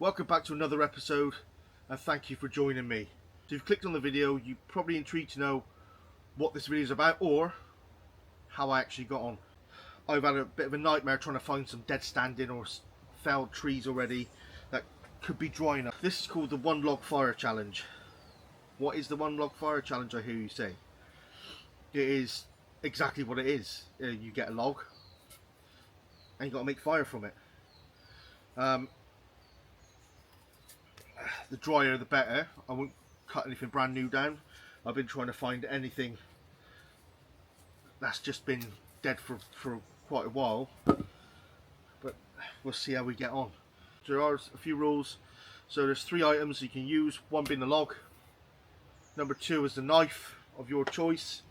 Welcome back to another episode and thank you for joining me. If you've clicked on the video, you're probably intrigued to know what this video is about or how I actually got on. I've had a bit of a nightmare trying to find some dead standing or felled trees already that could be dry enough. This is called the One Log Fire Challenge. What is the One Log Fire Challenge, I hear you say? It is exactly what it is. You get a log and you got to make fire from it. The drier the better. I won't cut anything brand new down. I've been trying to find anything that's just been dead for quite a while, but we'll see how we get on. There are a few rules. So there's 3 items you can use, one being the log, number 2 is the knife of your choice,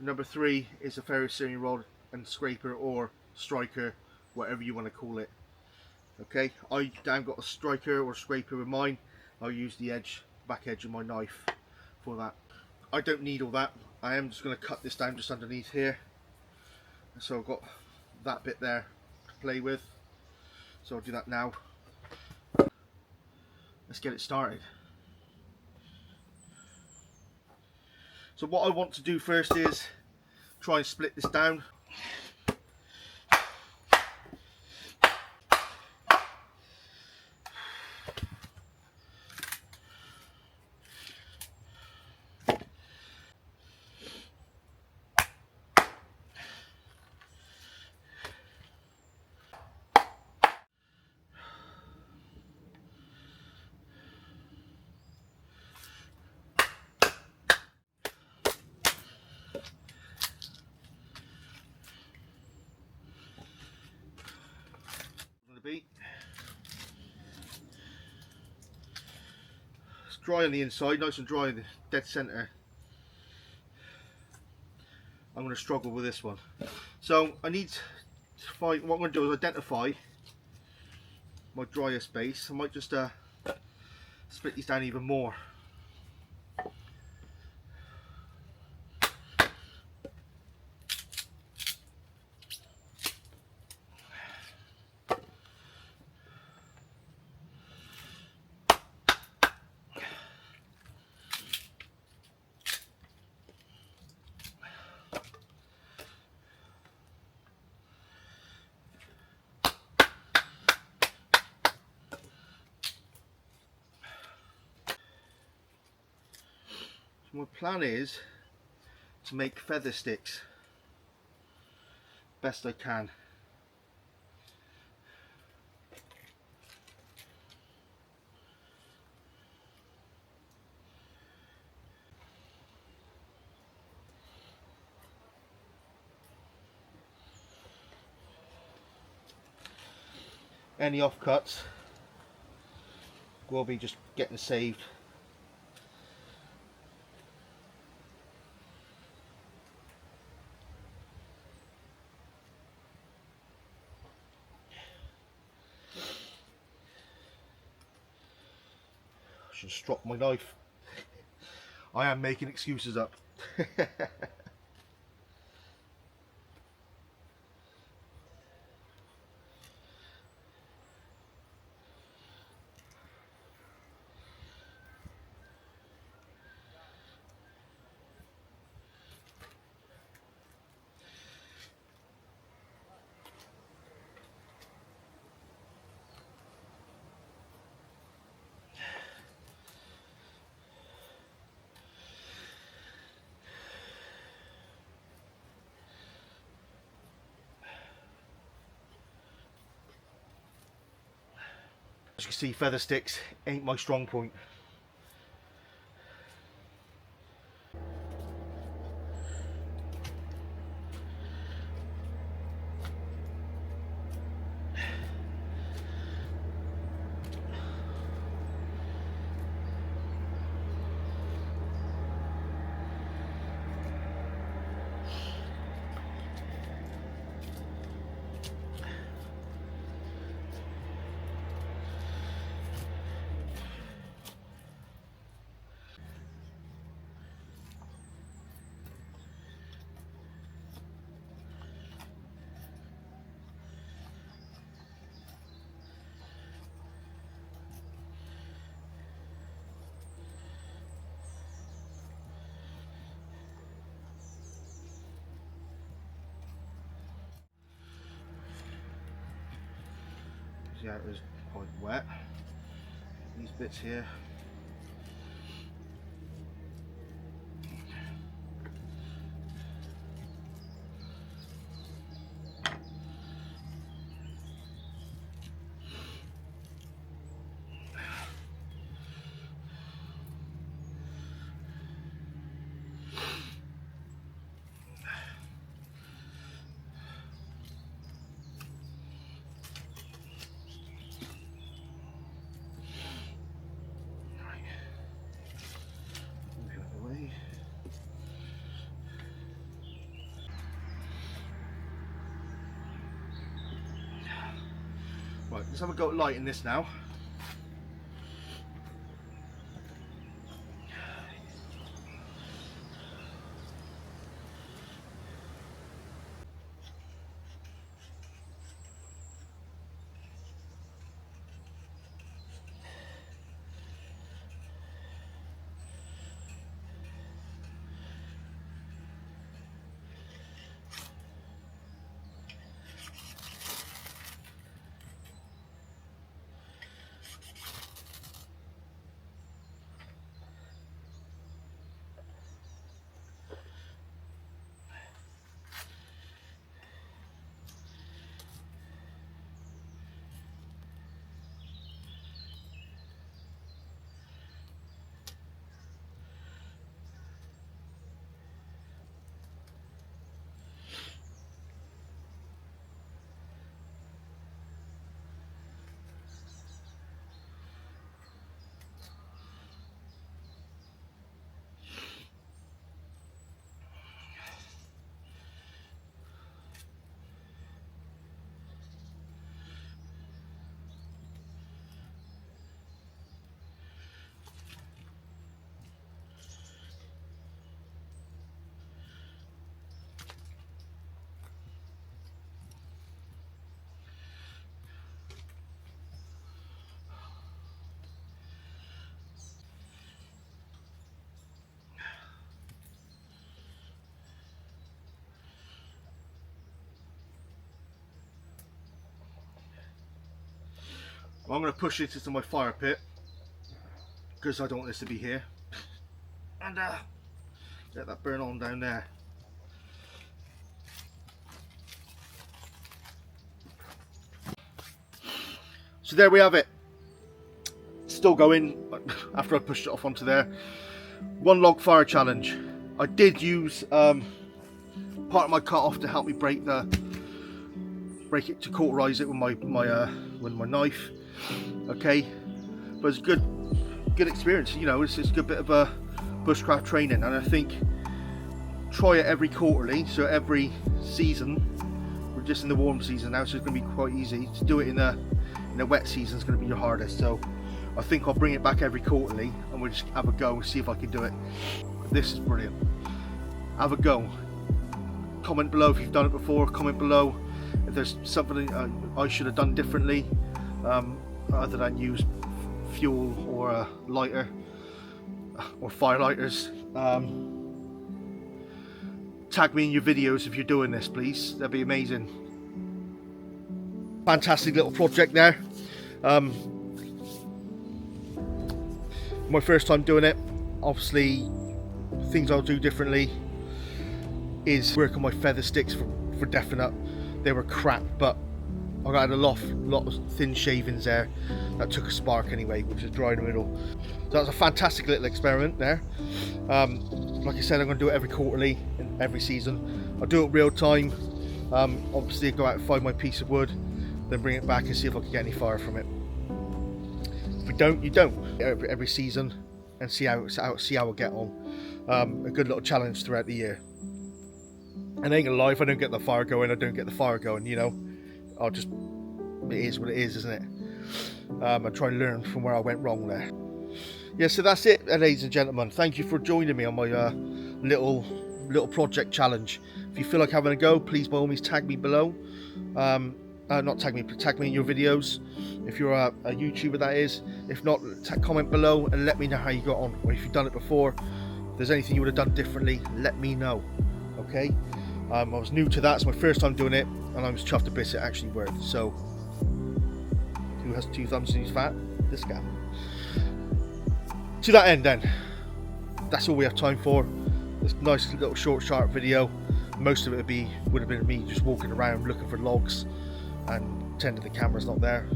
number 3 is a ferro rod and scraper or striker, whatever you want to call it. Okay, I haven't got a striker or scraper with mine. I'll use the back edge of my knife for that. I don't need all that. I am just going to cut this down just underneath here. So I've got that bit there to play with. So I'll do that now. Let's get it started. So what I want to do first is try and split this down. It's dry on the inside, nice and dry in the dead center. I'm going to struggle with this one. So I need to find, what I'm going to do is identify my driest base. I might just split these down even more. My plan is to make feather sticks best I can. Any offcuts will be just getting saved. I should have dropped my knife. I am making excuses up. As you can see, feather sticks ain't my strong point. the outer is quite wet. These bits here. Right, let's have a go at lighting this now. Well, I'm going to push this into my fire pit because I don't want this to be here, and let that burn on down there. So there we have it. Still going after I pushed it off onto there. One log fire challenge. I did use part of my cut off to help me break it to cauterize it with my knife. Okay, but it's a good experience. You know, it's a good bit of a bushcraft training, and I think try it every quarterly, so every season. We're just in the warm season now, so it's going to be quite easy. To do it in the wet season is going to be your hardest, so I think I'll bring it back every quarterly and we'll just have a go and see if I can do it. This is brilliant. Have a go. Comment below if you've done it before. Comment below if there's something I should have done differently, other than use fuel or a lighter or fire lighters. Tag me in your videos if you're doing this, please. That'd be amazing. Fantastic little project there. My first time doing it. Obviously, things I'll do differently is work on my feather sticks for definite. They were crap, but I got a lot of thin shavings there that took a spark anyway, which is dry in the middle. So that was a fantastic little experiment there. Like I said, I'm going to do it every quarterly and every season. I'll do it real time. Obviously, I'll go out and find my piece of wood, then bring it back and see if I can get any fire from it. If you don't, you don't. Every season, and see how I get on. A good little challenge throughout the year. And I ain't gonna lie, if I don't get the fire going, I don't get the fire going. You know, it is what it is, isn't it? I try and learn from where I went wrong there. Yeah, so that's it, ladies and gentlemen. Thank you for joining me on my little project challenge. If you feel like having a go, please by all means tag me below. Not tag me, but tag me in your videos. If you're a YouTuber, that is. If not, comment below and let me know how you got on, or if you've done it before. If there's anything you would have done differently, let me know. Okay. I was new to that. It's my first time doing it, and I was chuffed to bits it actually worked. So Who has 2 thumbs and he's fat? This guy. To that end then, that's all we have time for. This nice little short, sharp video. Most of it would have been me just walking around looking for logs and pretending the camera's not there.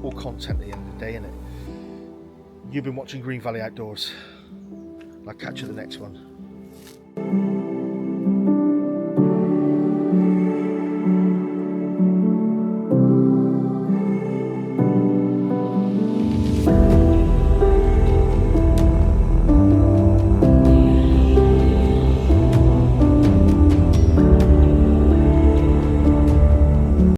All content at the end of the day, innit? You've been watching Green Valley Outdoors. I'll catch you in the next one.